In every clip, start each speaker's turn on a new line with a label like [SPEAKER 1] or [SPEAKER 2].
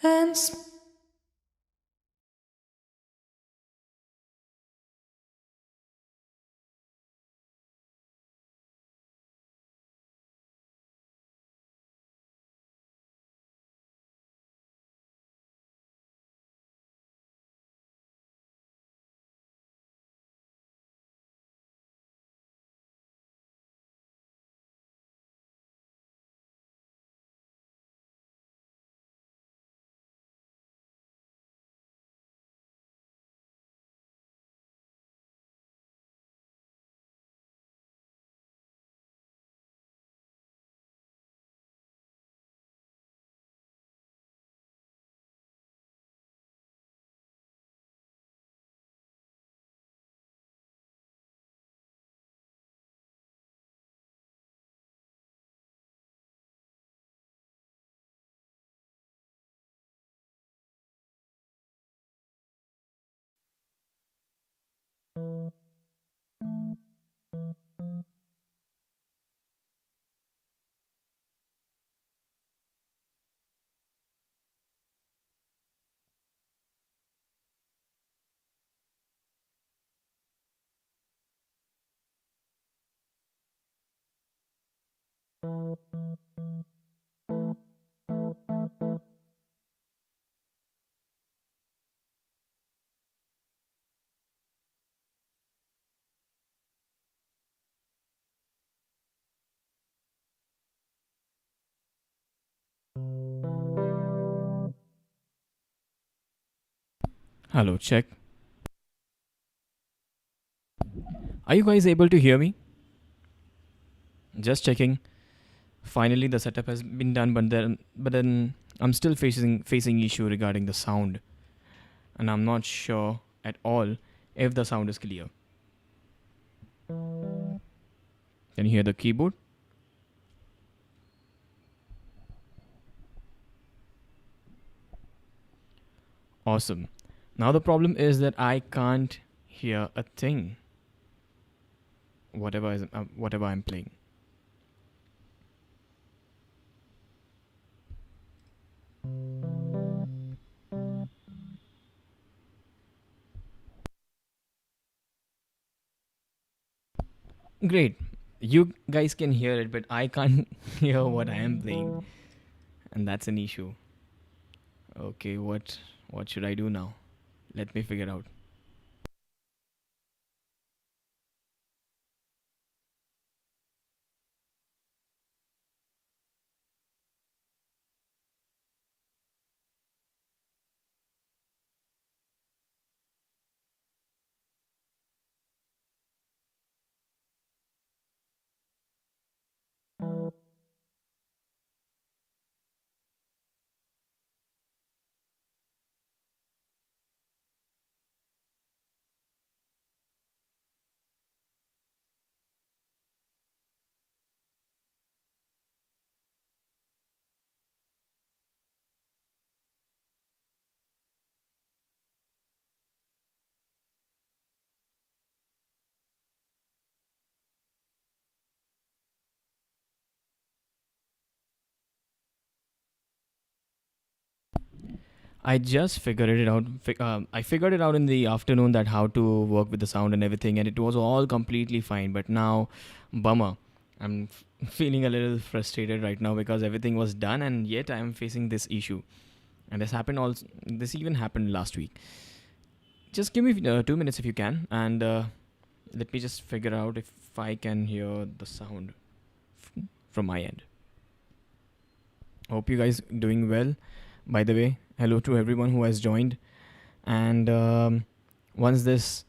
[SPEAKER 1] And
[SPEAKER 2] Hello, check. Are you guys able to hear me? Just checking. Finally, the setup has been done, but then I'm still facing issue regarding the sound, and I'm not sure at all if the sound is clear. Can you hear the keyboard? Awesome. Now the problem is that I can't hear a thing. Whatever I'm playing. Great. You guys can hear it, but I can't hear what I am playing, and that's an issue. Okay, what should I do now? Let me figure out. I just figured it out. I figured it out in the afternoon that how to work with the sound and everything, and it was all completely fine. But now, bummer. I'm feeling a little frustrated right now because everything was done, and yet I am facing this issue. And this happened also. This even happened last week. Just give me 2 minutes if you can, and let me just figure out if I can hear the sound from my end. Hope you guys doing well. By the way, hello to everyone who has joined. And once this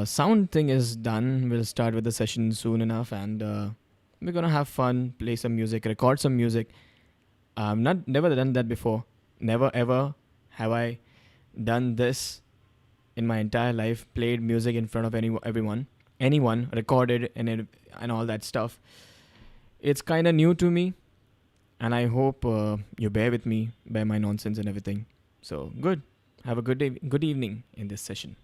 [SPEAKER 2] sound thing is done, we'll start with the session soon enough, and we're gonna have fun, play some music, record some music. Not never done that before. Never ever have I done this in my entire life. Played music in front of anyone, recorded and all that stuff. It's kind of new to me, And I hope you bear with me, bear my nonsense and everything. So good. Have a good day, good evening in this session.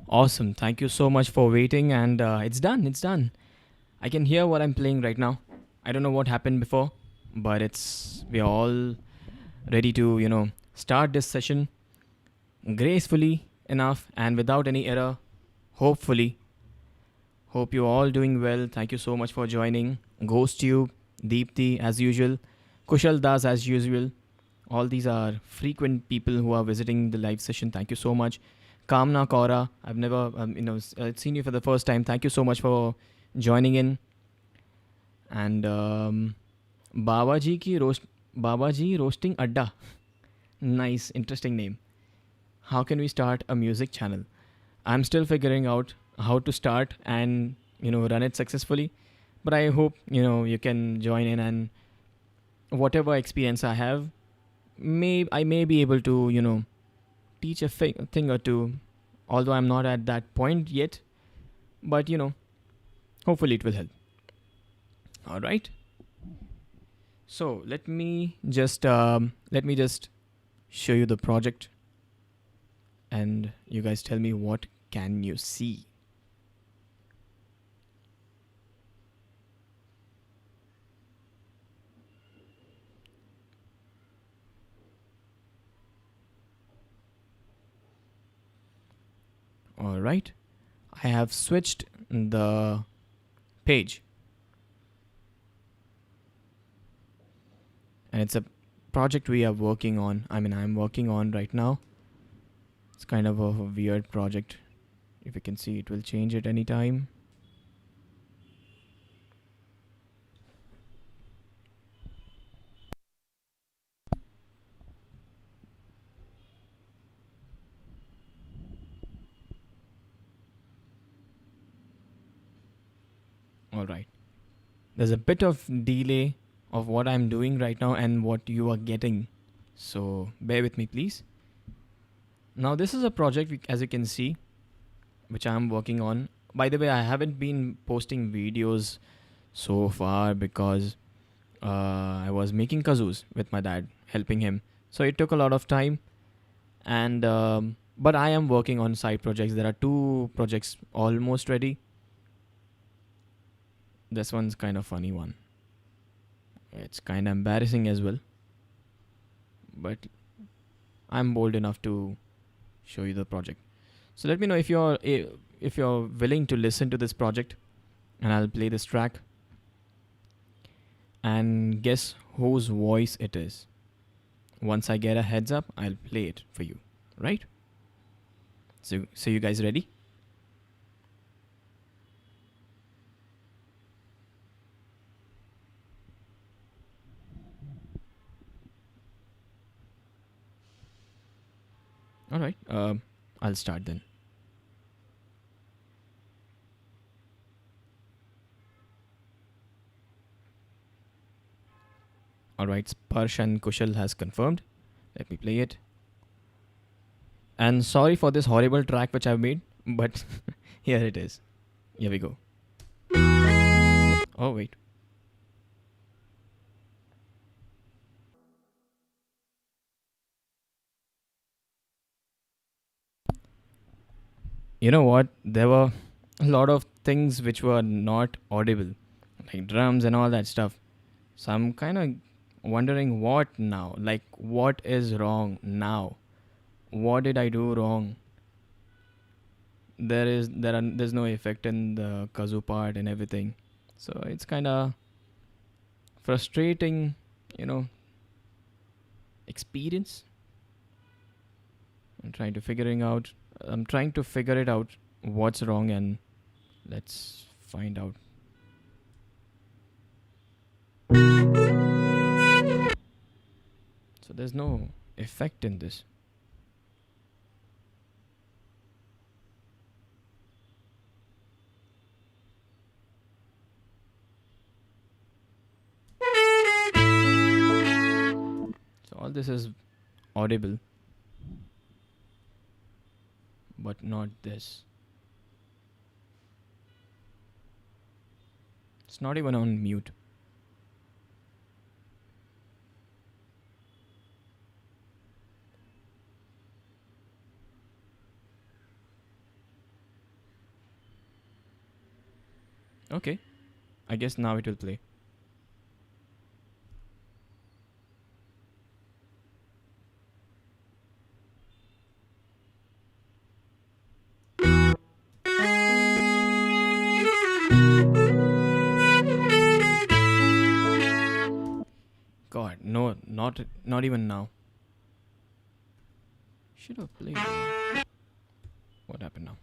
[SPEAKER 2] Awesome. Thank you so much for waiting. And it's done. It's done. I can hear what I'm playing right now. I don't know what happened before, but we're all ready to, start this session gracefully enough and without any error. Hopefully. Hope you're all doing well. Thank you so much for joining. Ghost Tube, Deepthi as usual, Kushal Das as usual. All these are frequent people who are visiting the live session. Thank you so much. Kamna Kaura, I've never seen you for the first time. Thank you so much for joining in. And Babaji ki roast Babaji roasting Adda. Nice, interesting name. How can we start a music channel? I'm still figuring out how to start and run it successfully. But I hope you can join in, and whatever experience I have, I may be able to teach a thing or two. Although I'm not at that point yet, but hopefully it will help. All right. So let me just show you the project, and you guys tell me what can you see. All right. I have switched the page, and it's a project we are working on. I mean, I'm working on right now. It's kind of a weird project. If you can see, it will change at any time. All right. There's a bit of delay of what I'm doing right now and what you are getting. So bear with me, please. Now, this is a project, as you can see, which I'm working on. By the way, I haven't been posting videos so far because I was making kazoos with my dad, helping him. So it took a lot of time, and but I am working on side projects. There are two projects almost ready. This one's kind of funny one. It's kind of embarrassing as well, but I'm bold enough to show you the project. So let me know if you're willing to listen to this project, and I'll play this track and guess whose voice it is. Once I get a heads up, I'll play it for you. Right? So you guys ready? All right. I'll start then. All right. Sparsh and Kushal has confirmed. Let me play it. And sorry for this horrible track which I've made, but here it is. Here we go. Oh, wait. You know what? There were a lot of things which were not audible, like drums and all that stuff. So I'm kind of wondering what now? Like, what is wrong now? What did I do wrong? There's no effect in the kazoo part and everything. So it's kind of frustrating, you know, experience. I'm trying to figuring out. I'm trying to figure it out. What's wrong, and let's find out. So there's no effect in this. So all this is audible, but not this. It's not even on mute. Okay, I guess now it will play. God, no, not even now. Should have played. What happened now?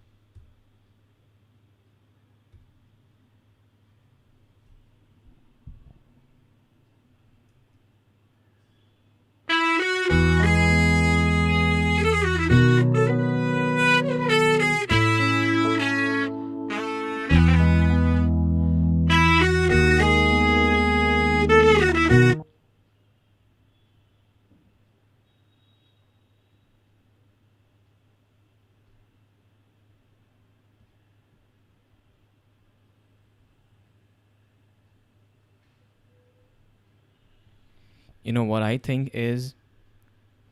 [SPEAKER 2] You know what I think is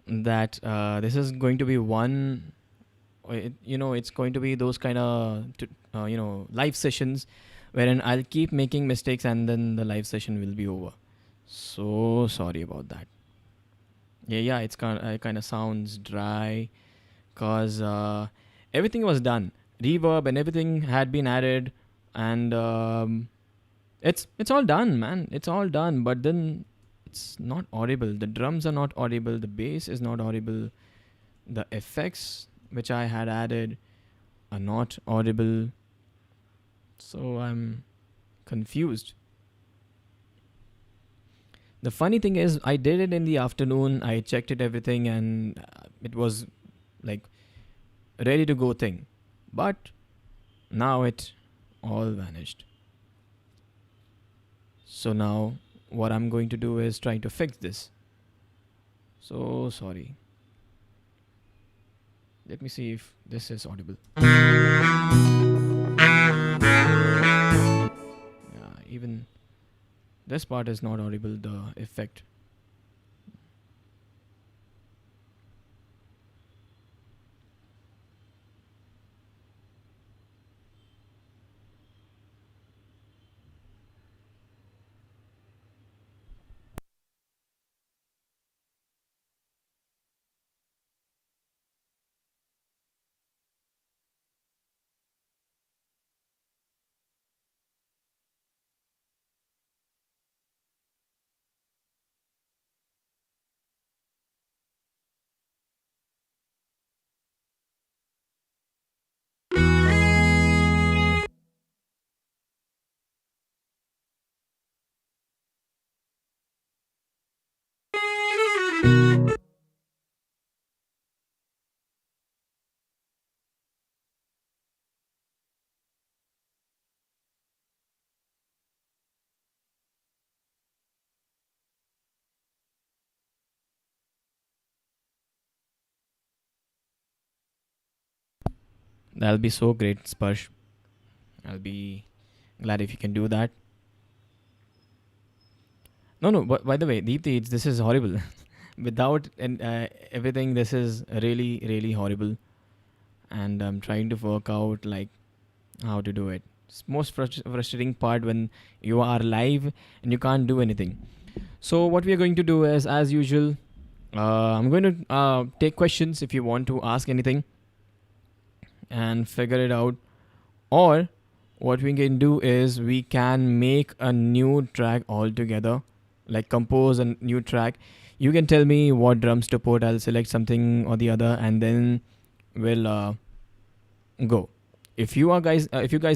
[SPEAKER 2] that this is going to be one. It's going to be those kind of live sessions wherein I'll keep making mistakes and then the live session will be over. So sorry about that. Yeah, it kind of sounds dry because everything was done. Reverb and everything had been added, and it's all done, man. It's all done, but then it's not audible. The drums are not audible. The bass is not audible. The effects which I had added are not audible. So I'm confused. The funny thing is, I did it in the afternoon. I checked it everything, and it was like ready to go thing. But now it all vanished. So now what I'm going to do is trying to fix this. So sorry. Let me see if this is audible. Yeah, even this part is not audible, the effect. That'll be so great, Sparsh. I'll be glad if you can do that. No, no. But by the way, Deepthi, this is horrible. Without and everything, this is really, really horrible. And I'm trying to work out like how to do it. It's most frustrating part when you are live and you can't do anything. So what we are going to do is, as usual, I'm going to take questions if you want to ask anything and figure it out. Or what we can do is we can make a new track altogether, like compose a new track. You can tell me what drums to put. I'll select something or the other, and then we'll go. If you guys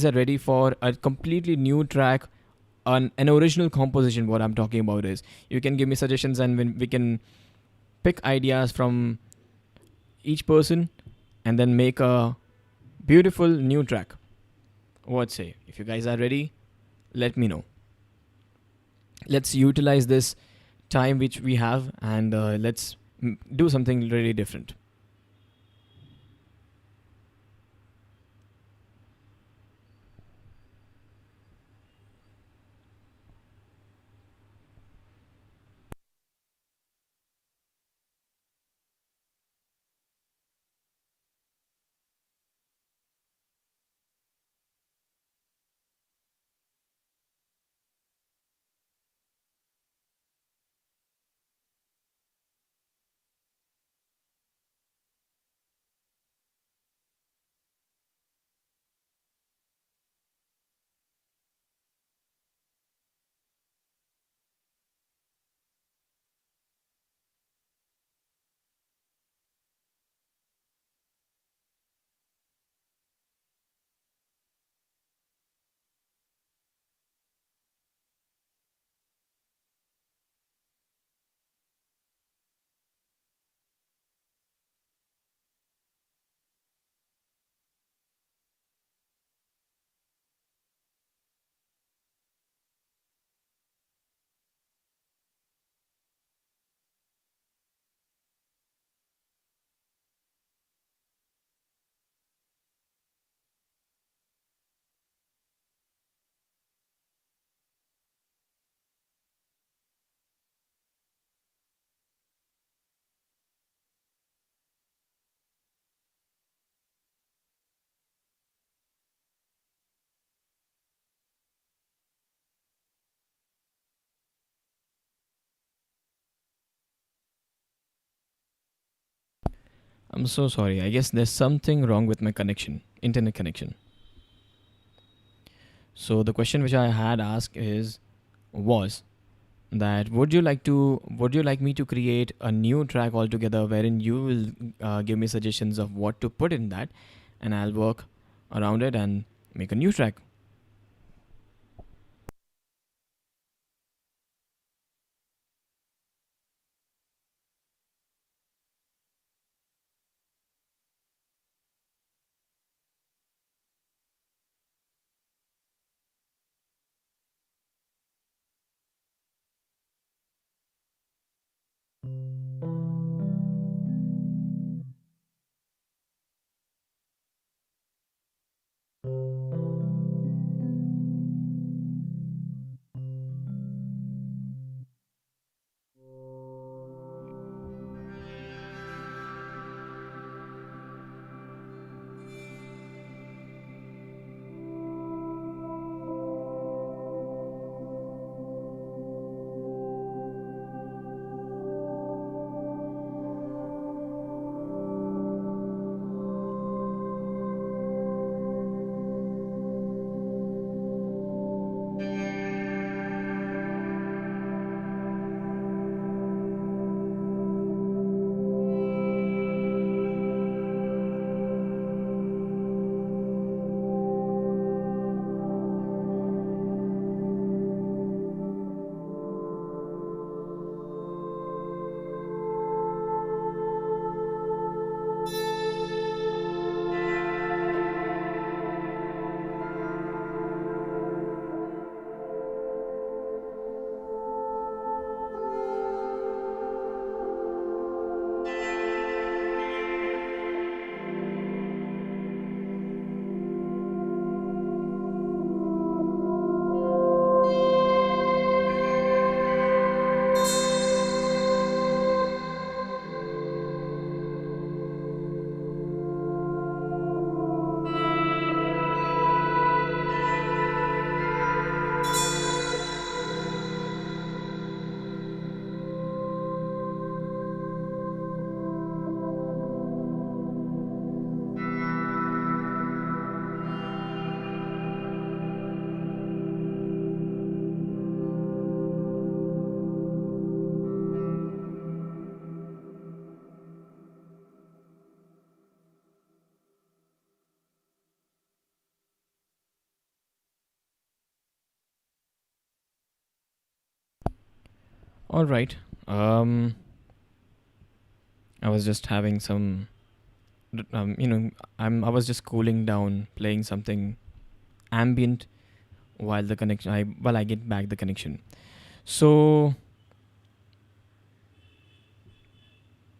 [SPEAKER 2] are ready for a completely new track, an original composition, what I'm talking about is, you can give me suggestions, and when we can pick ideas from each person, and then make a beautiful new track. What say? If you guys are ready, let me know. Let's utilize this time which we have, and let's do something really different. I'm so sorry. I guess there's something wrong with my connection, internet connection. So the question which I had asked is was that would you like me to create a new track altogether, wherein you will give me suggestions of what to put in that, and I'll work around it and make a new track. All right. Um, I was just having some, you know, I was just cooling down, playing something ambient while the connection, while I get back the connection. So,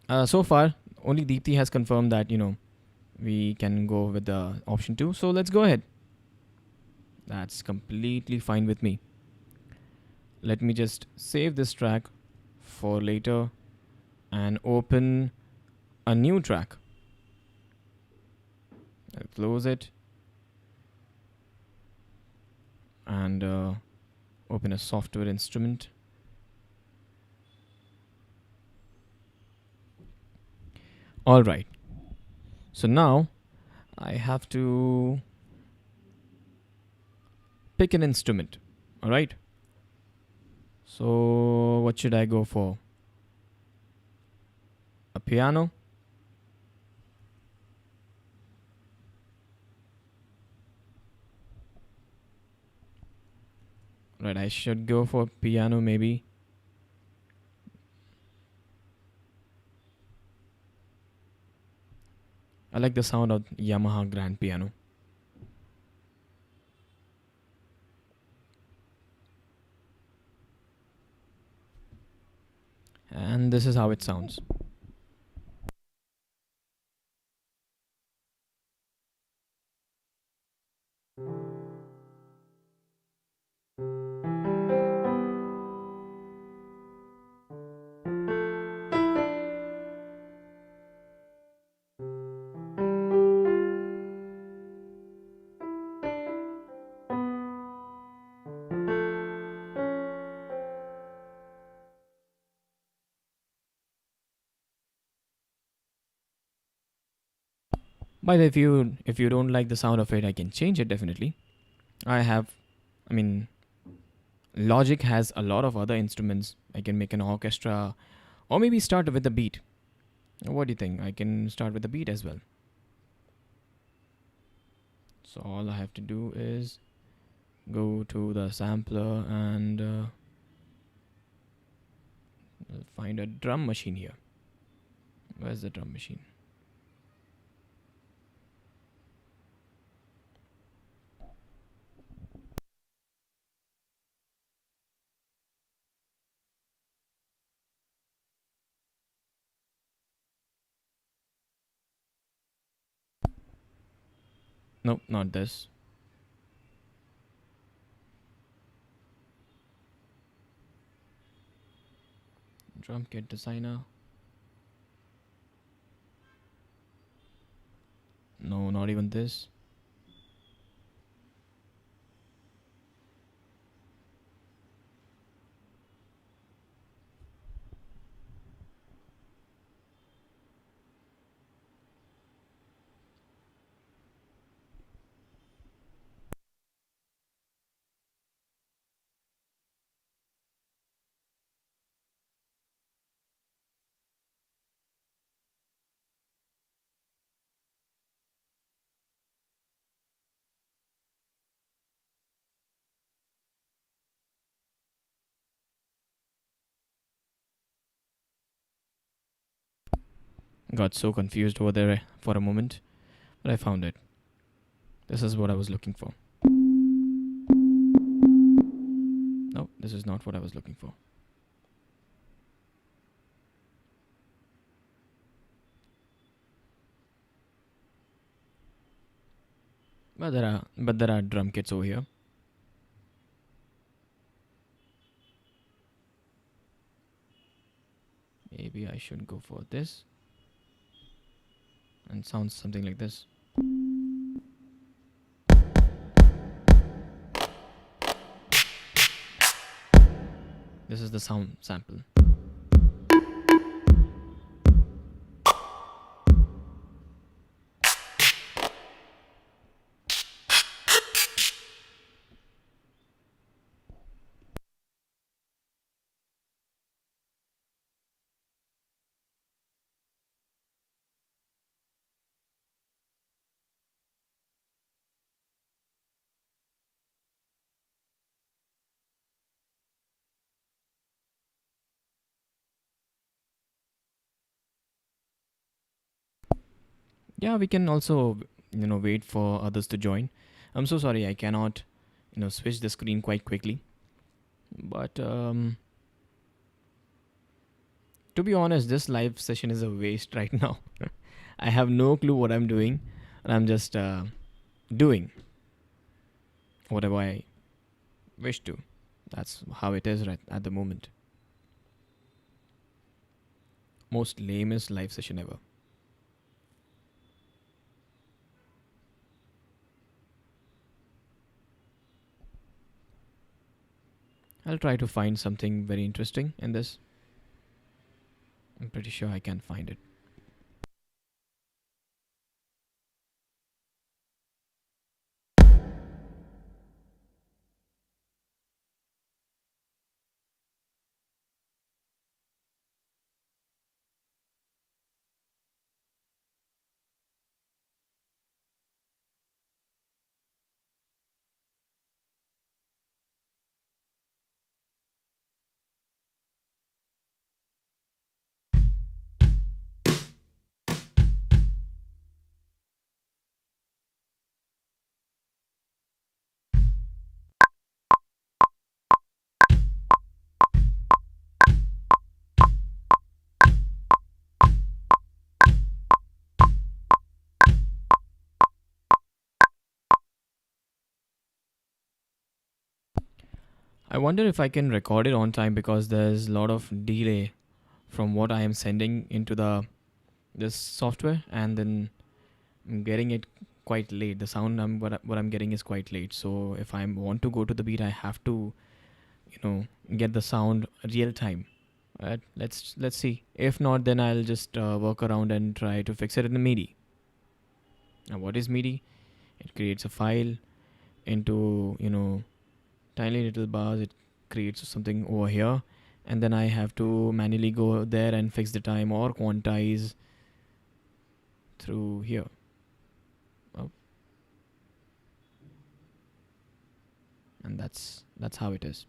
[SPEAKER 2] so far, only Deepthi has confirmed that we can go with the option two. So let's go ahead. That's completely fine with me. Let me just save this track for later and open a new track. I'll close it and open a software instrument. All right. So now I have to pick an instrument. All right. So what should I go for? A piano? Right, I should go for piano maybe. I like the sound of Yamaha grand piano. And this is how it sounds. But if you don't like the sound of it, I can change it definitely. I have I mean Logic has a lot of other instruments. I can make an orchestra or maybe start with the beat. What do you think? I can start with the beat as well. So all I have to do is go to the sampler and find a drum machine here. Where's the drum machine? Nope, not this. Drum kit designer. No, not even this. Got so confused over there for a moment, but I found it. This is what I was looking for. No, this is not what I was looking for. But there are drum kits over here. Maybe I should go for this. And sounds something like this. This is the sound sample. Yeah, we can also, wait for others to join. I'm so sorry I cannot, switch the screen quite quickly. But to be honest, this live session is a waste right now. I have no clue what I'm doing, and I'm just doing whatever I wish to. That's how it is right at the moment. Most lamest live session ever. I'll try to find something very interesting in this. I'm pretty sure I can find it. I wonder if I can record it on time because there's a lot of delay from what I am sending into the this software, and then I'm getting it quite late. The sound what I'm getting is quite late. So if I want to go to the beat, I have to get the sound real time. Right? Let's see. If not, then I'll just work around and try to fix it in the MIDI. Now, what is MIDI? It creates a file into tiny little bars. It creates something over here, and then I have to manually go there and fix the time or quantize through here. Oh, and that's how it is.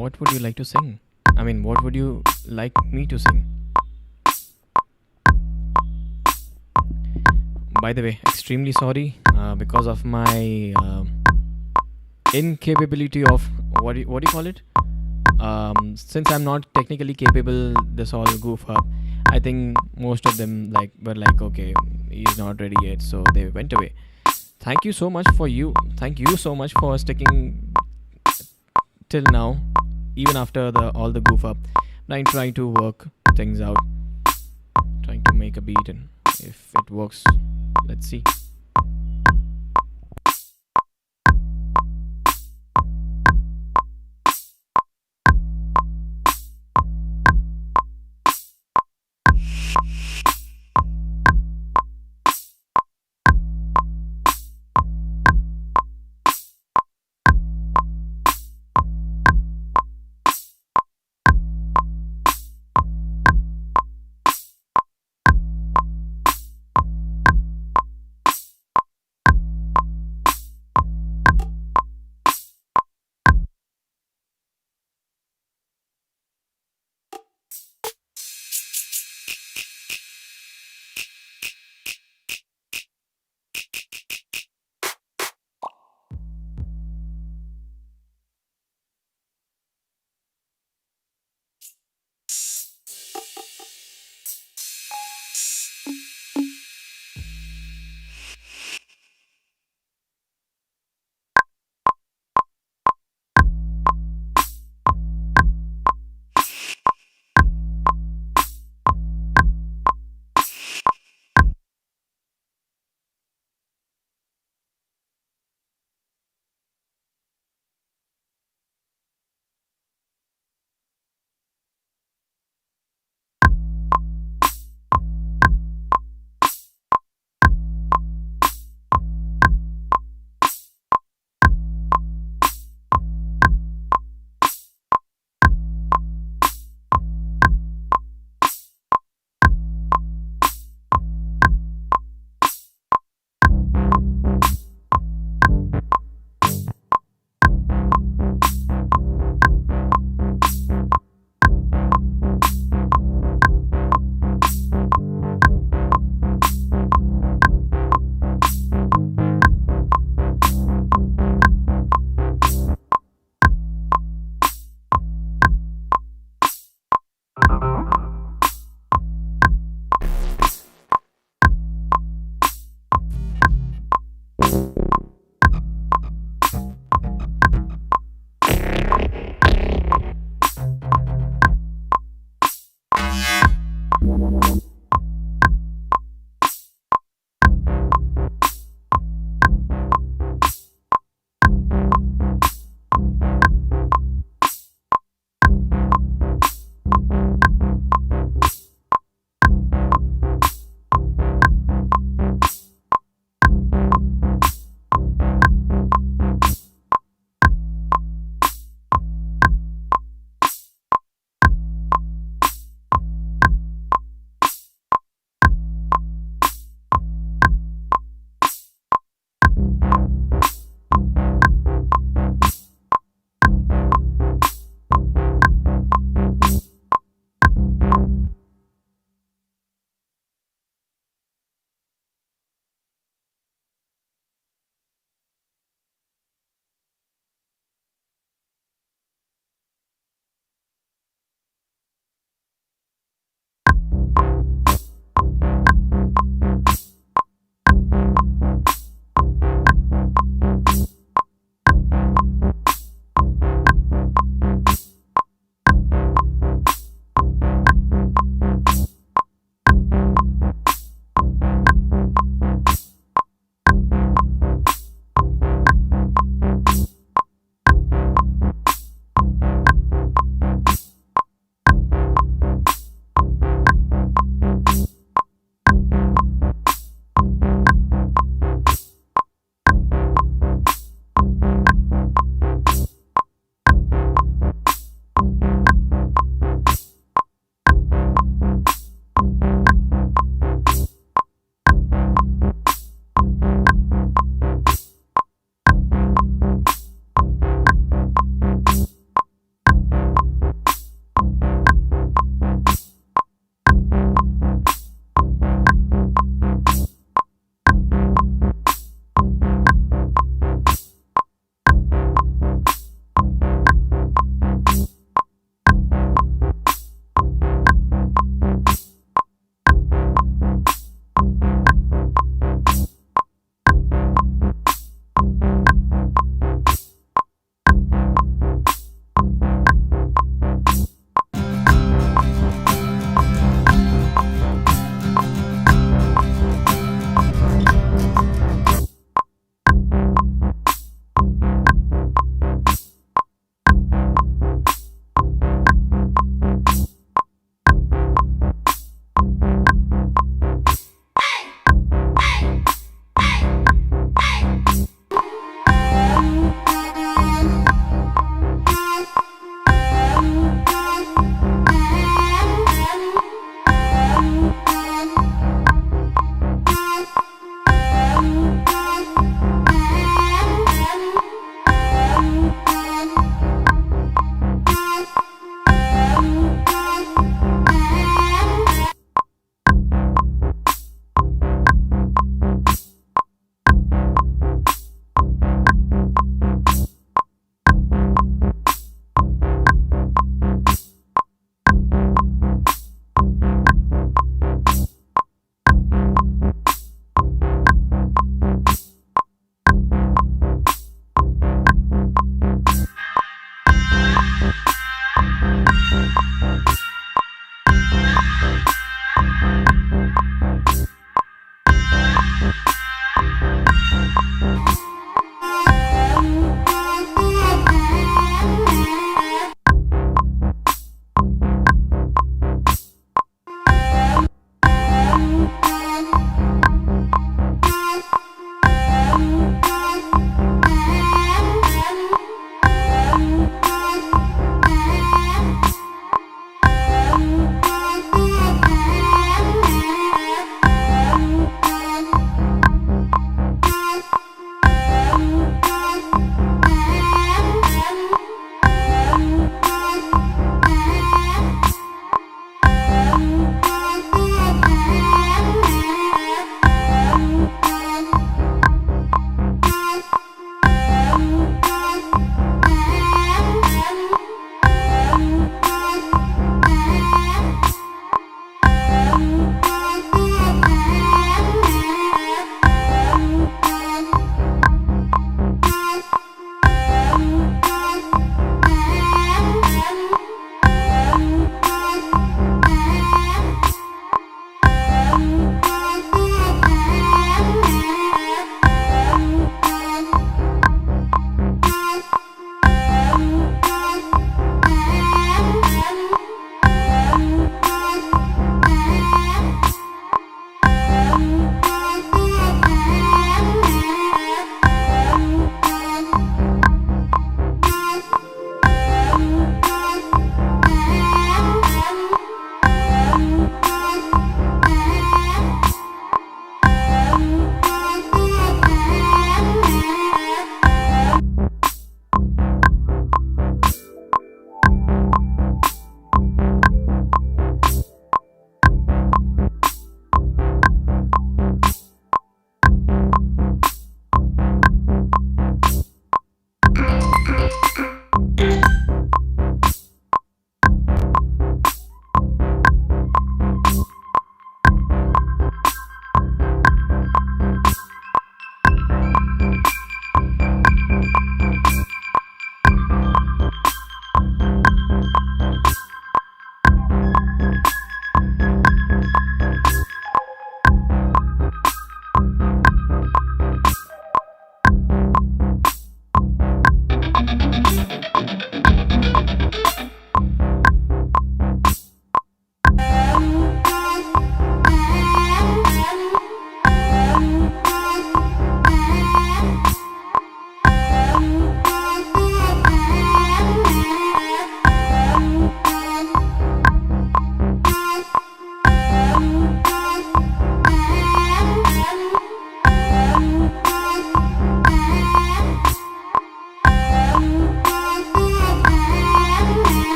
[SPEAKER 2] what would you like to sing? I mean, what would you like me to sing? By the way, extremely sorry because of my incapability of what do you call it? Since I'm not technically capable, this all goof up. I think most of them were like, okay, he's not ready yet, so they went away. Thank you so much for you. Thank you so much for sticking till now, even after the all the goof up. I'm trying to work things out, trying to make a beat, and if it works, let's see.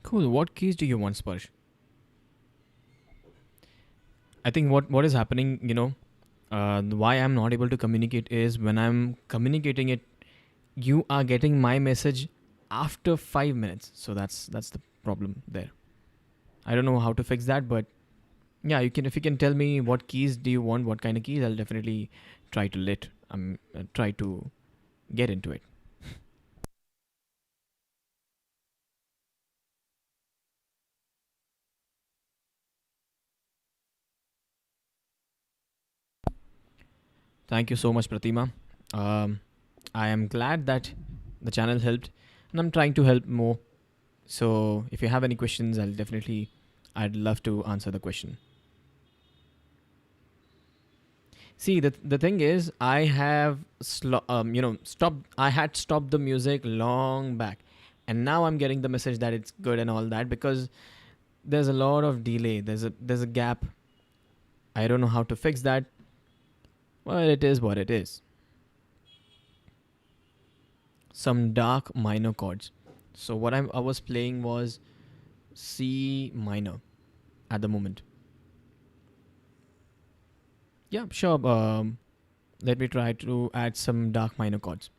[SPEAKER 2] Cool. What keys do you want, Sparsh? I think what is happening, why I'm not able to communicate is when I'm communicating it, you are getting my message after 5 minutes. So that's the problem there. I don't know how to fix that, but yeah, you can if you can tell me what keys do you want, what kind of keys, I'll definitely try to get into it. Thank you so much, Pratima. Um, I am glad that the channel helped, and I'm trying to help more. So if you have any questions, I'd love to answer the question. See, the thing is, stopped. I had stopped the music long back, and now I'm getting the message that it's good and all that because there's a lot of delay. There's a gap. I don't know how to fix that. Well, it is what it is. Some dark minor chords. So I was playing was C minor at the moment. Yeah, sure. Let me try to add some dark minor chords.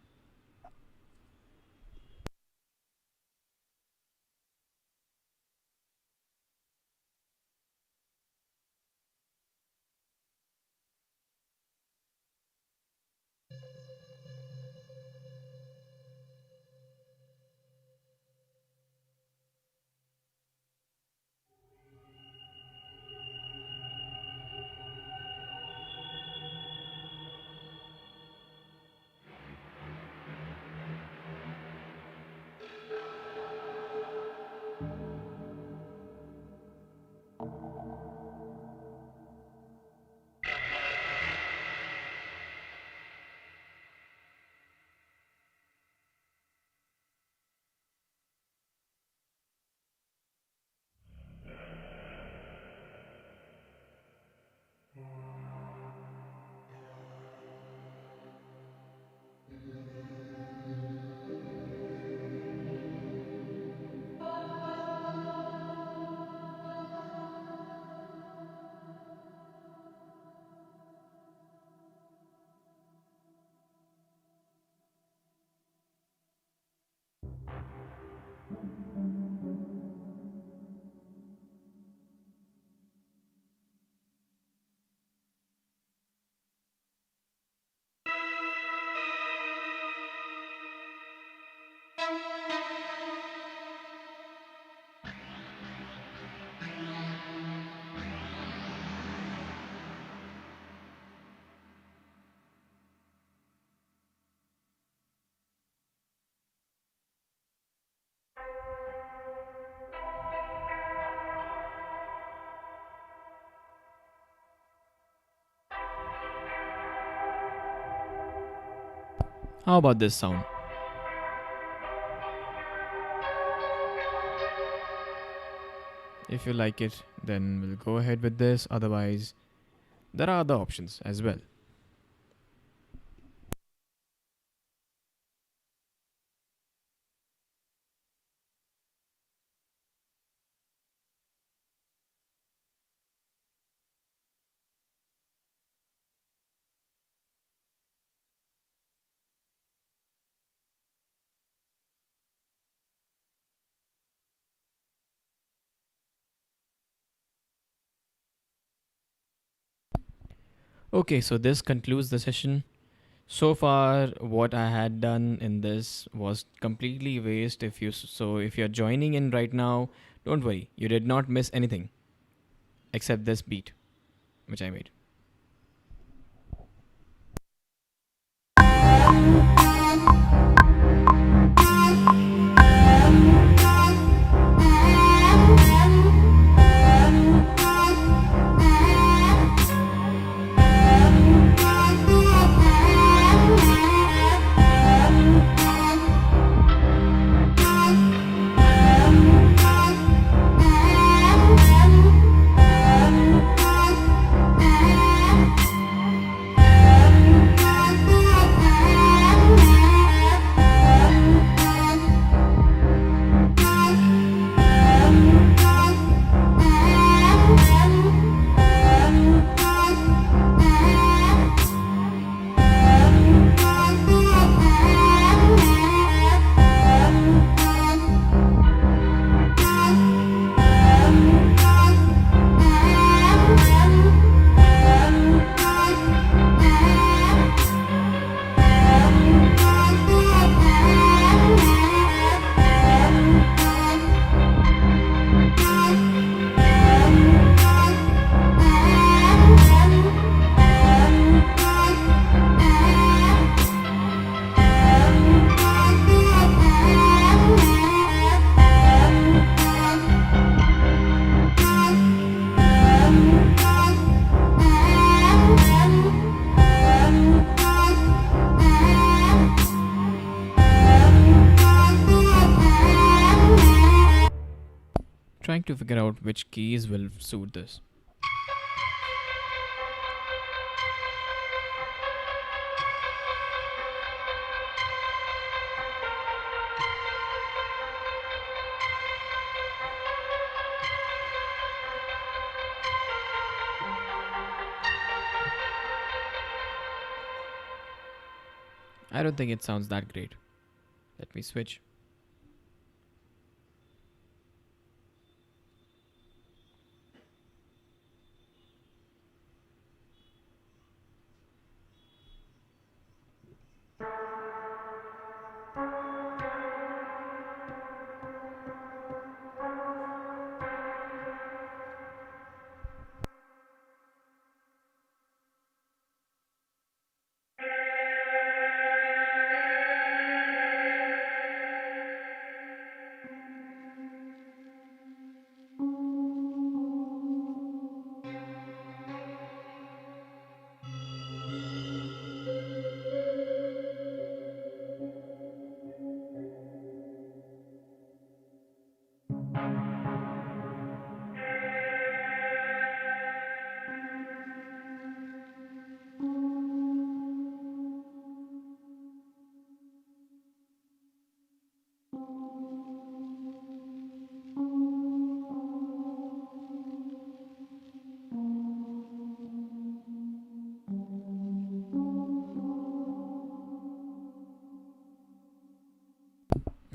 [SPEAKER 2] How about this sound? If you like it, then we'll go ahead with this. Otherwise, there are other options as well. Okay, so this concludes the session. So far, what I had done in this was completely waste. If you're joining in right now, don't worry, you did not miss anything except this beat which I made. Trying to figure out which keys will suit this. I don't think it sounds that great. Let me switch.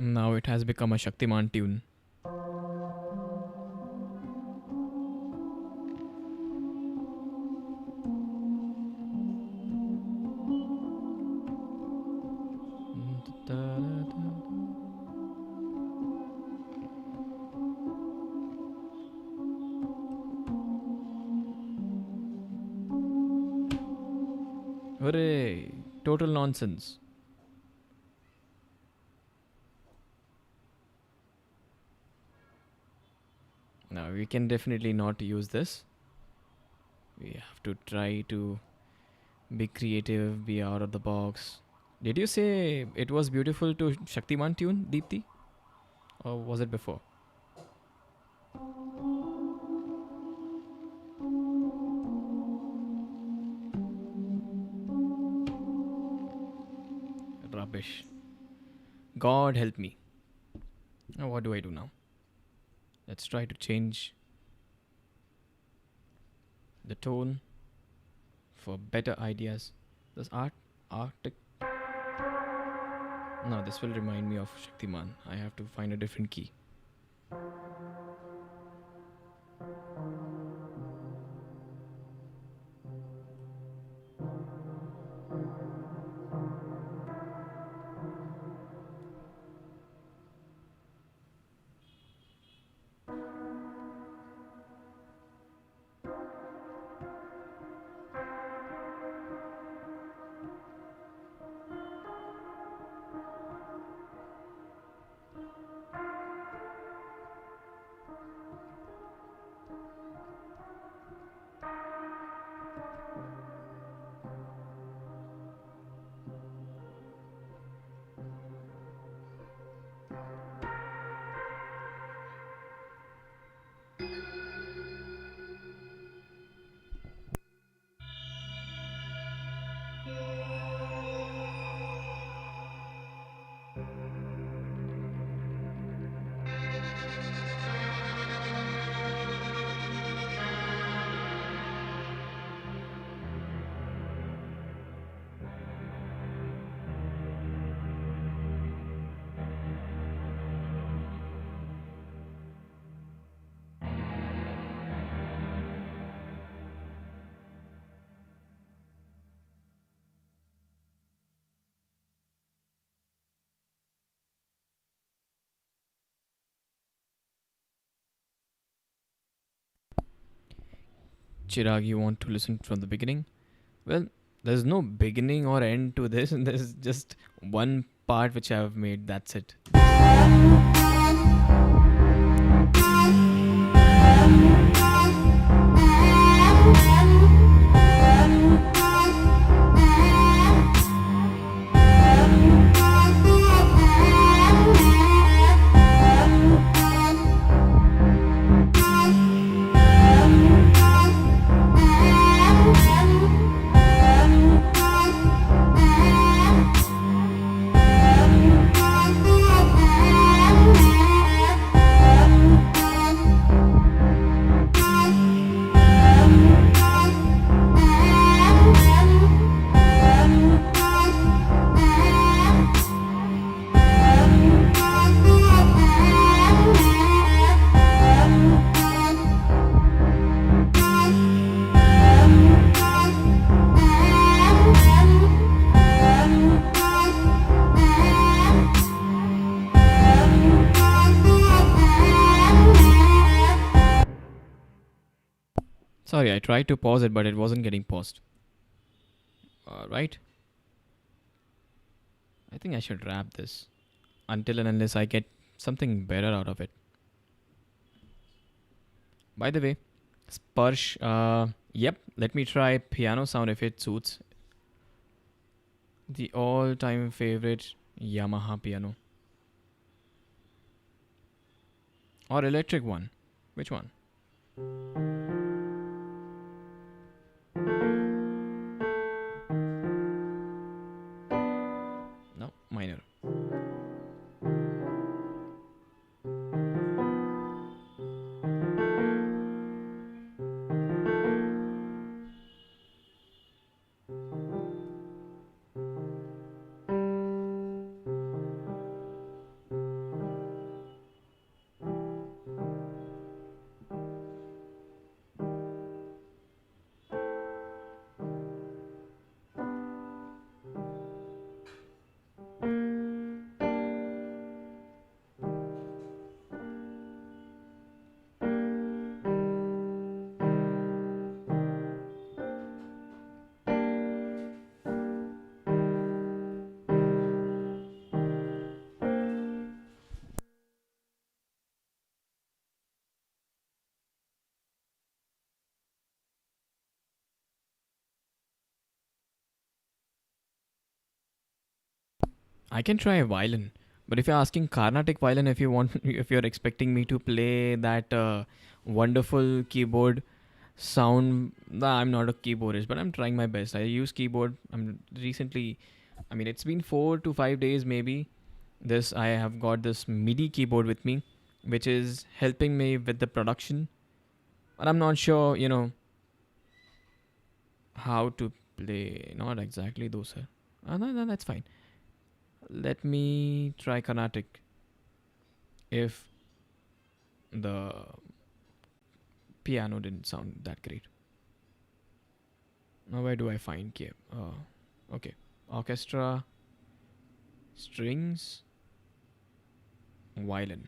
[SPEAKER 2] Now it has become a Shaktiman tune. Hooray! Total nonsense. Now we can definitely not use this. We have to try to be creative, be out of the box. Did you say it was beautiful to Shaktiman tune, Deepthi? Or was it before? Rubbish. God help me. Now what do I do now? Let's try to change the tone for better ideas. This Arctic. No, this will remind me of Shaktiman. I have to find a different key. Chirag, you want to listen from the beginning? Well, there's no beginning or end to this, and there's just one part which I've made. That's it. Sorry, I tried to pause it, but it wasn't getting paused. Right? I think I should wrap this until and unless I get something better out of it. By the way, Sparsh, yep, let me try piano sound if it suits. The all time favorite Yamaha piano. Or electric one. Which one? No, minor. I can try a violin, but if you're asking Carnatic violin, if you want, if you're expecting me to play that wonderful keyboard sound, nah, I'm not a keyboardist, but I'm trying my best. I use keyboard. I'm recently, I mean, it's been 4 to 5 days maybe. This I have got this MIDI keyboard with me, which is helping me with the production. But I'm not sure, how to play. Not exactly those, sir. No, no, that's fine. Let me try Carnatic if the piano didn't sound that great. Now, where do I find key? Okay. Orchestra, strings, violin.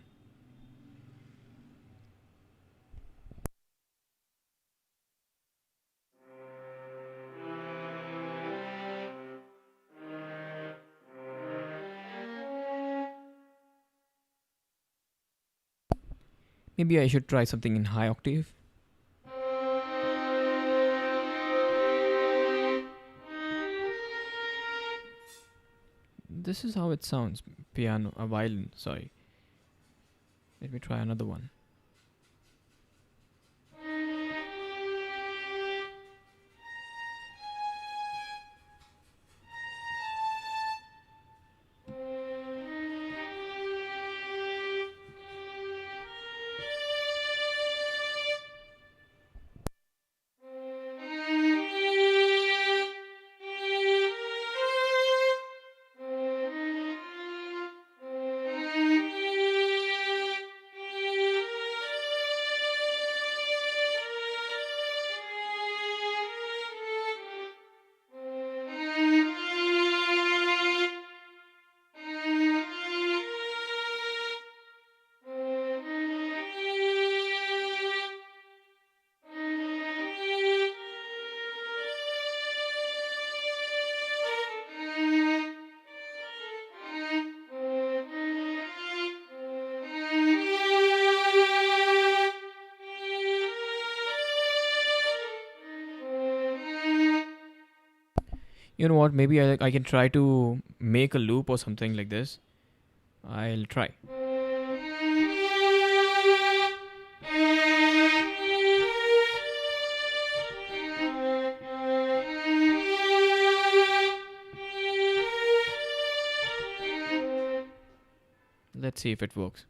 [SPEAKER 2] Maybe I should try something in high octave. This is how it sounds. Piano, a violin, sorry. Let me try another one. You know what? Maybe I can try to make a loop or something like this. I'll try. Let's see if it works.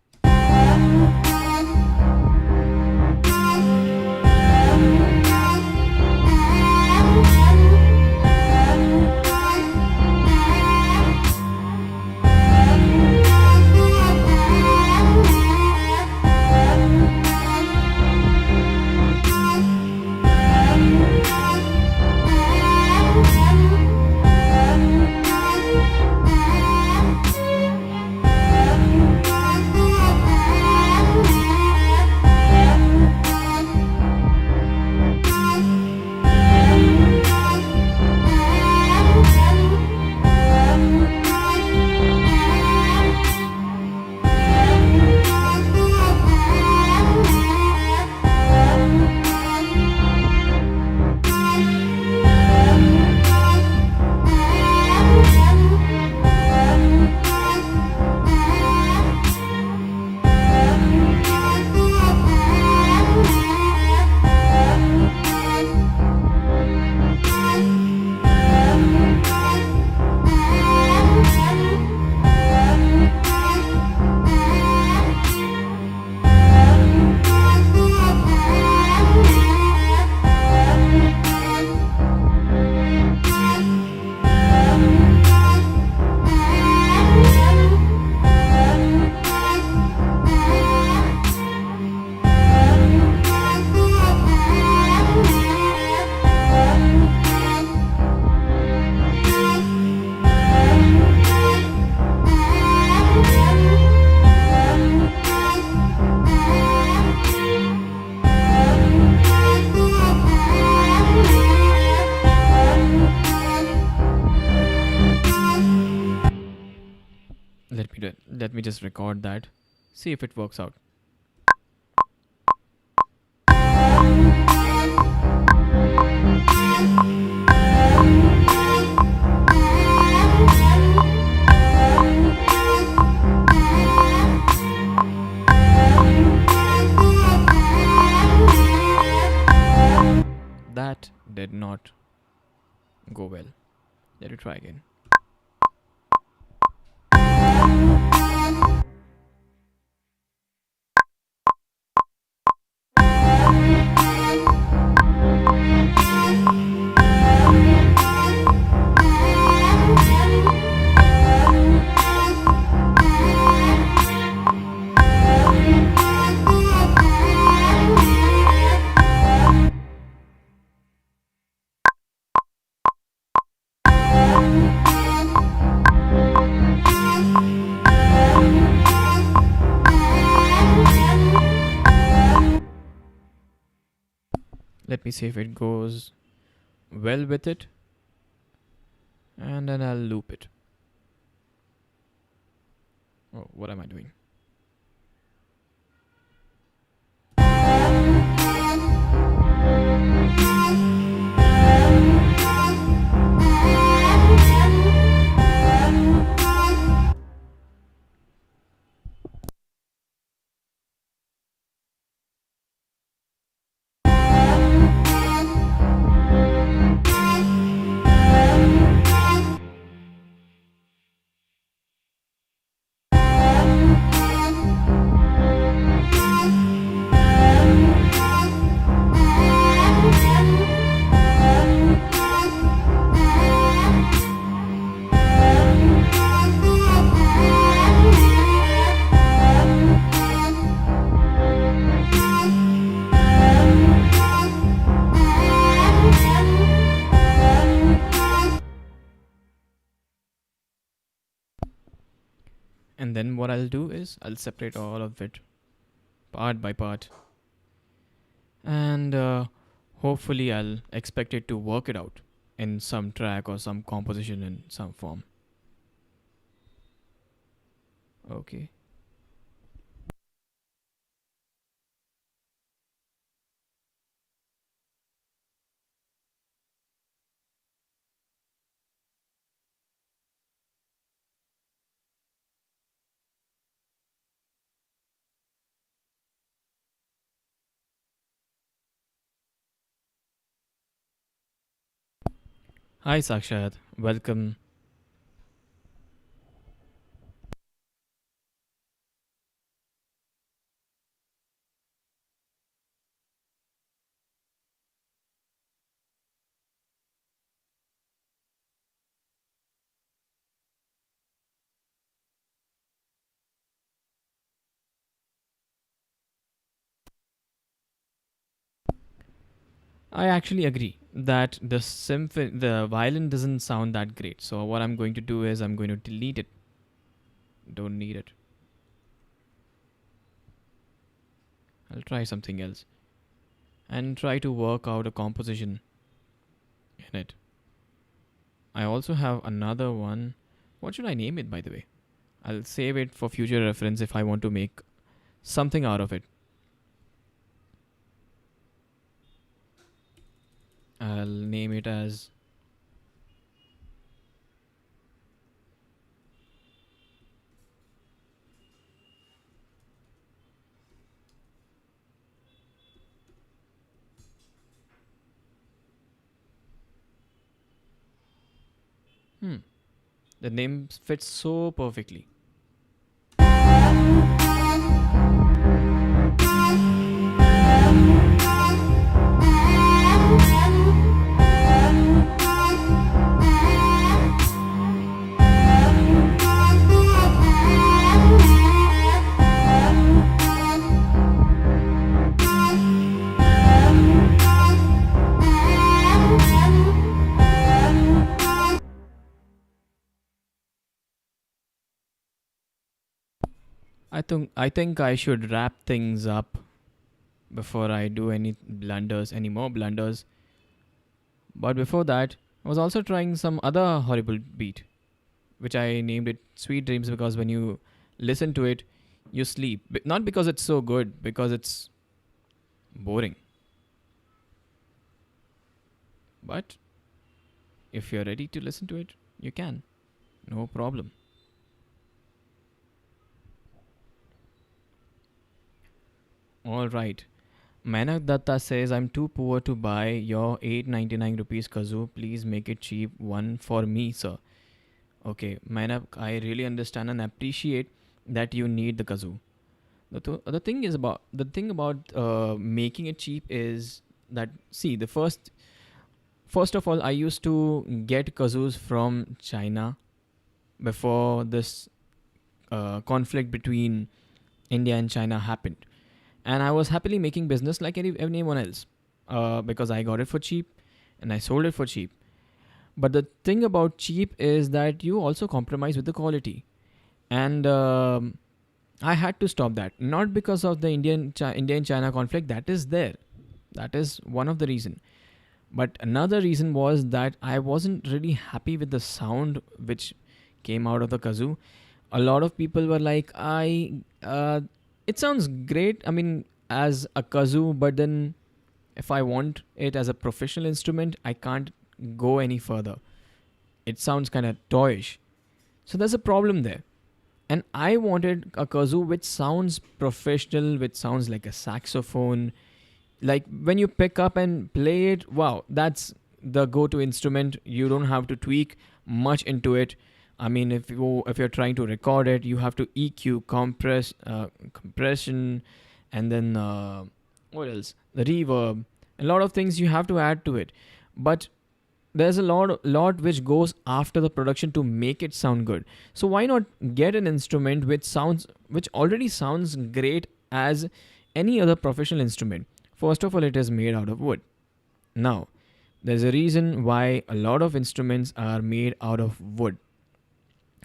[SPEAKER 2] Let me just record that. See if it works out. That did not go well. Let me try again. Let me see if it goes well with it, and then I'll loop it. Oh, what am I doing? And then what I'll do is I'll separate all of it part by part, and hopefully I'll expect it to work it out in some track or some composition in some form. Okay. Hi Sakshat, welcome. I actually agree that the violin doesn't sound that great. So what I'm going to do is I'm going to delete it. Don't need it. I'll try something else and try to work out a composition in it. I also have another one. What should I name it, by the way? I'll save it for future reference if I want to make something out of it. I'll name it as hmm. The name fits so perfectly. I think I should wrap things up before I do any more blunders. But before that, I was also trying some other horrible beat, which I named it Sweet Dreams because when you listen to it, you sleep. Not because it's so good, because it's boring. But if you're ready to listen to it, you can. No problem. All right. Manak Datta says, I'm too poor to buy your 899 rupees kazoo. Please make it cheap one for me, sir. Okay, Manak, I really understand and appreciate that you need the kazoo. The thing is about the thing about making it cheap is that, see, the first of all, I used to get kazoos from China before this conflict between India and China happened, and I was happily making business like anyone else, because I got it for cheap and I sold it for cheap. But the thing about cheap is that you also compromise with the quality, and I had to stop that. Not because of the Indian China conflict that is there. That is one of the reason. But another reason was that I wasn't really happy with the sound which came out of the kazoo. A lot of people were like, it sounds great. I mean, as a kazoo, but then if I want it as a professional instrument, I can't go any further. It sounds kind of toyish. So there's a problem there. And I wanted a kazoo which sounds professional, which sounds like a saxophone. Like when you pick up and play it, wow, that's the go-to instrument. You don't have to tweak much into it. I mean, if you're trying to record it, you have to EQ, compression, and then what else? The reverb. A lot of things you have to add to it. But there's a lot which goes after the production to make it sound good. So why not get an instrument which already sounds great as any other professional instrument? First of all, it is made out of wood. Now, there's a reason why a lot of instruments are made out of wood.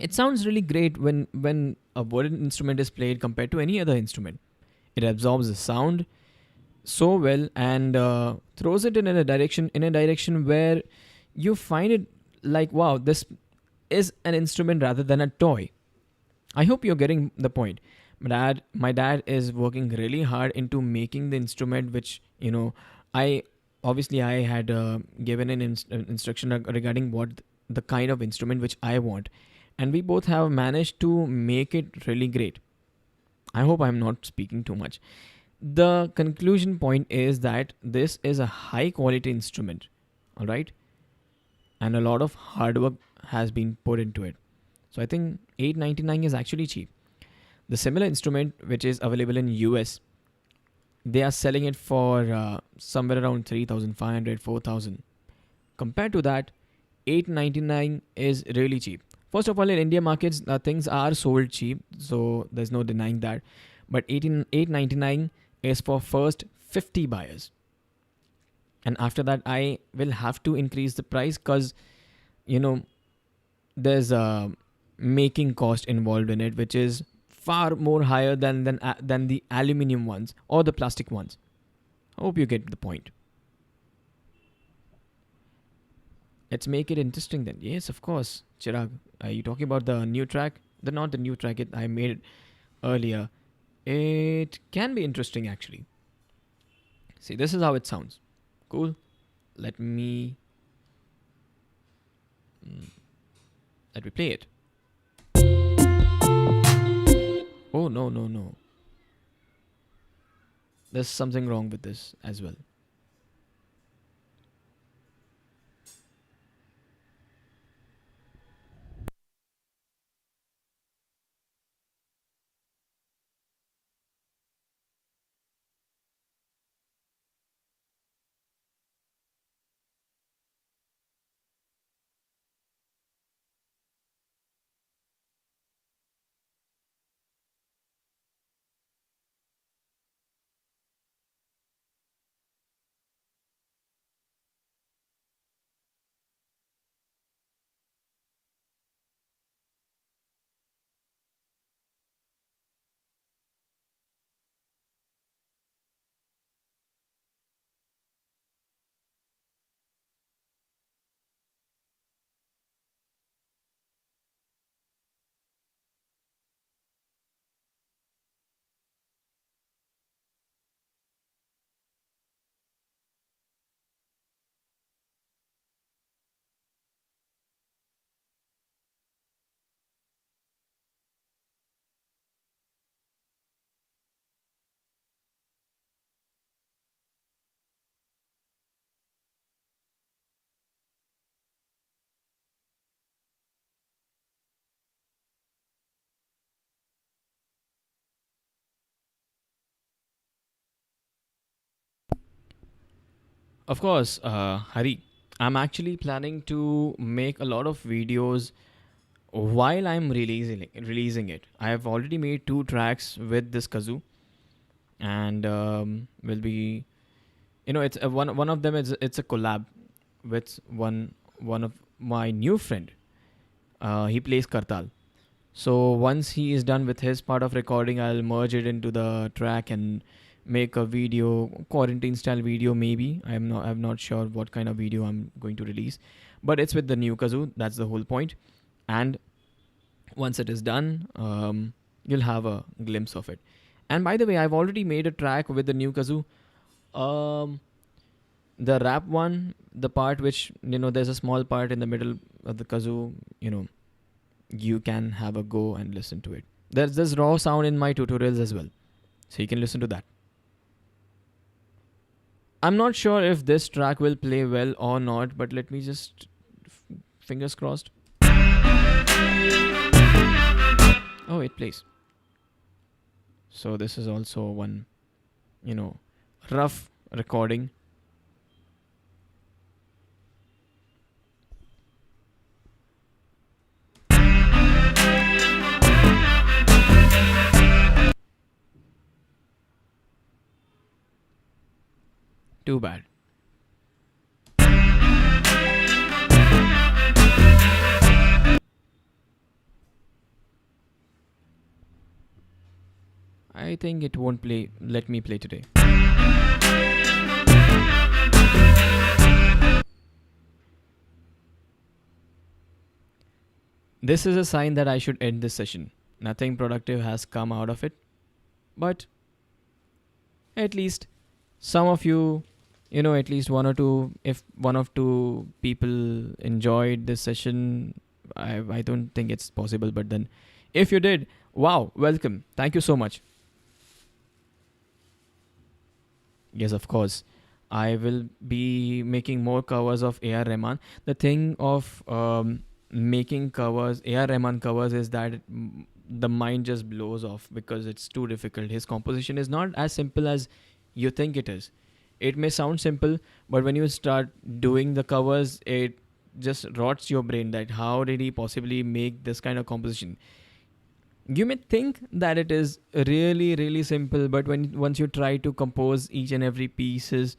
[SPEAKER 2] It sounds really great when a wooden instrument is played compared to any other instrument. It absorbs the sound so well and throws it in a direction where you find it like, wow, this is an instrument rather than a toy. I hope you're getting the point. My dad is working really hard into making the instrument, which I obviously I had given an instruction regarding what the kind of instrument which I want, and we both have managed to make it really great. I hope I'm not speaking too much. The conclusion point is that this is a high quality instrument, all right, and a lot of hard work has been put into it. So I think 899 is actually cheap. The similar instrument which is available in US, they are selling it for somewhere around 3,500, 4,000. Compared to that, 899 is really cheap. First of all, in India markets, things are sold cheap, so there's no denying that. But 899 is for first 50 buyers. And after that, I will have to increase the price because, you know, there's a making cost involved in it, which is far more higher than the aluminium ones or the plastic ones. I hope you get the point. Let's make it interesting then. Yes, of course. Chirag, are you talking about the new track? The Not the new track. I made it earlier. It can be interesting actually. See, this is how it sounds. Cool. Let me mm, let me play it. Oh no no no. There's something wrong with this as well. Of course, Hari, I'm actually planning to make a lot of videos while I'm releasing it. I have already made two tracks with this kazoo, and will be, it's one of them is it's a collab with one of my new friend. He plays kartal. So once he is done with his part of recording, I'll merge it into the track and make a video, quarantine style video maybe. I'm not sure what kind of video I'm going to release, but it's with the new kazoo. That's the whole point. And once it is done, you'll have a glimpse of it. And by the way, I've already made a track with the new kazoo. Um, the rap one, the part which there's a small part in the middle of the kazoo. You can have a go and listen to it. There's this raw sound in my tutorials as well, so you can listen to that. I'm not sure if this track will play well or not, but let me just fingers crossed. Oh, it plays. So this is also one, you know, rough recording. Too bad. I think it won't play. Let me play today. This is a sign that I should end this session. Nothing productive has come out of it, but at least some of you, at least one or two, if one or two people enjoyed this session, I don't think it's possible, but then if you did, wow, welcome. Thank you so much. Yes, of course. I will be making more covers of A.R. Rahman. The thing of making covers, A.R. Rahman covers, is that the mind just blows off because it's too difficult. His composition is not as simple as you think it is. It may sound simple, but when you start doing the covers, it just rots your brain that how did he possibly make this kind of composition. You may think that it is really really simple, but when once you try to compose each and every pieces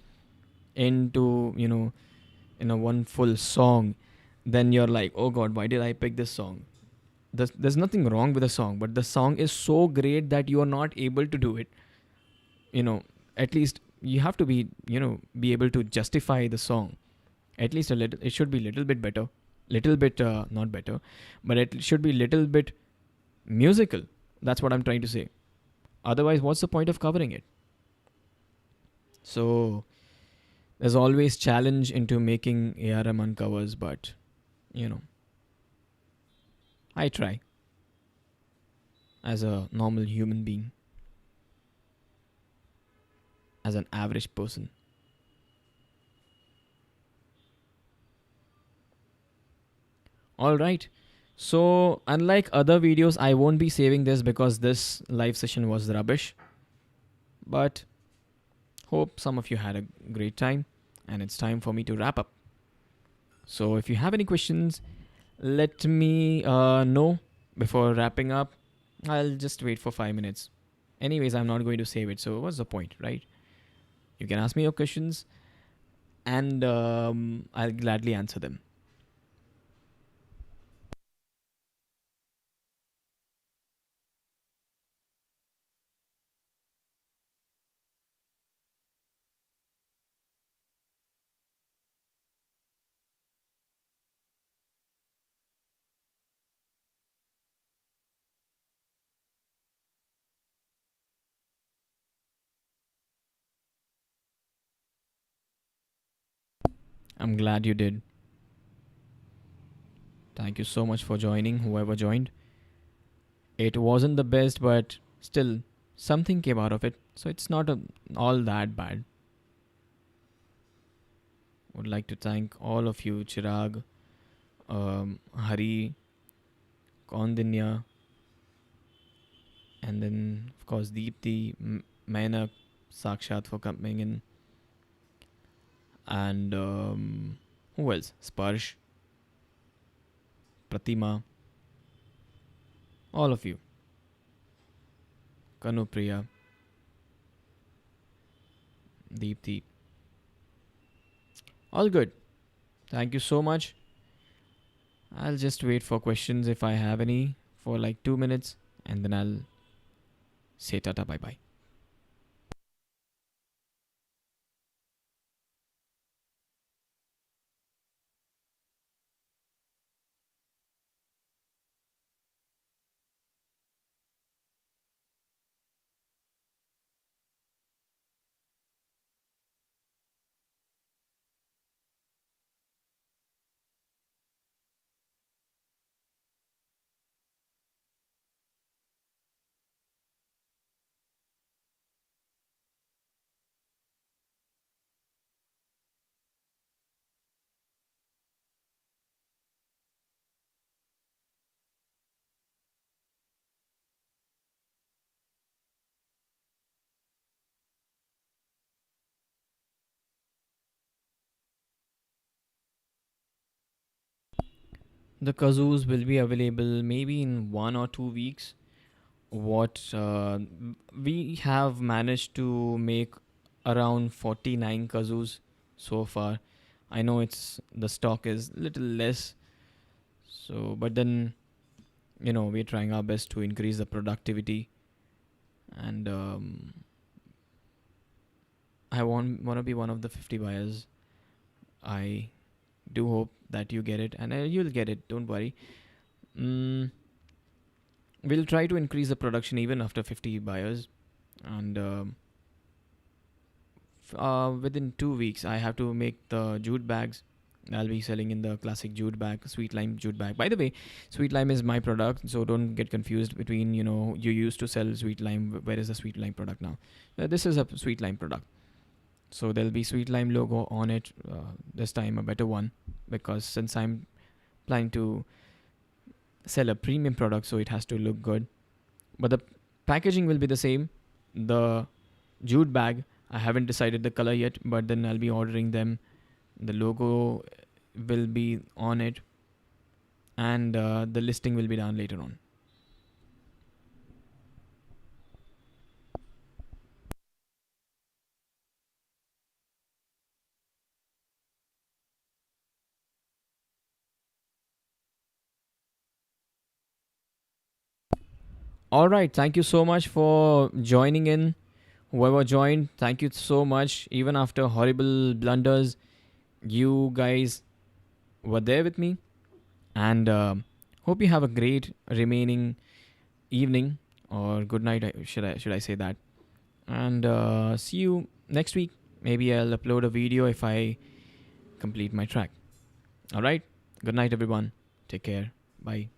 [SPEAKER 2] into one full song, then you're like, oh god, why did I pick this song? There's nothing wrong with the song, but the song is so great that you are not able to do it. you know at least you have to be able to justify the song. At least a little, it should be little bit better, little bit not better, but it should be little bit musical. That's what I'm trying to say. Otherwise, what's the point of covering it? So there's always challenge into making ARM covers, but you know, I try as a normal human being, as an average person. All right. So, unlike other videos, I won't be saving this because this live session was rubbish. But hope some of you had a great time, and it's time for me to wrap up. So, if you have any questions, let me know before wrapping up. I'll just wait for 5 minutes. Anyways, I'm not going to save it, so what's the point, right? You can ask me your questions, and I'll gladly answer them. I'm glad you did. Thank you so much for joining, whoever joined. It wasn't the best, but still, something came out of it. So it's not all that bad. Would like to thank all of you, Chirag, Hari, Kondinya, and then, of course, Deepthi, Mainak, Sakshat for coming in. And who else? Sparsh, Pratima, all of you, Kanupriya, Deepthi, all good. Thank you so much. I'll just wait for questions if I have any for like 2 minutes, and then I'll say tata bye bye. The Kazoos will be available maybe in 1 or 2 weeks. What we have managed to make around 49 Kazoos so far. I know it's the stock is little less, so but then we're trying our best to increase the productivity, and I want to be one of the 50 buyers. I do hope that you get it, and you'll get it. Don't worry. Mm, we'll try to increase the production even after 50 buyers, and within 2 weeks, I have to make the jute bags. I'll be selling in the classic jute bag, sweet lime jute bag. By the way, sweet lime is my product, so don't get confused between you used to sell sweet lime. Where is the sweet lime product now? This is a sweet lime product. So there'll be sweet lime logo on it. This time a better one, because since I'm planning to sell a premium product, so it has to look good. But the packaging will be the same. The jute bag, I haven't decided the color yet, but then I'll be ordering them. The logo will be on it, and the listing will be done later on. All right, thank you so much for joining in. Whoever joined, thank you so much. Even after horrible blunders, you guys were there with me, and hope you have a great remaining evening or good night. Should I say that? And see you next week. Maybe I'll upload a video if I complete my track. All right. Good night, everyone. Take care. Bye.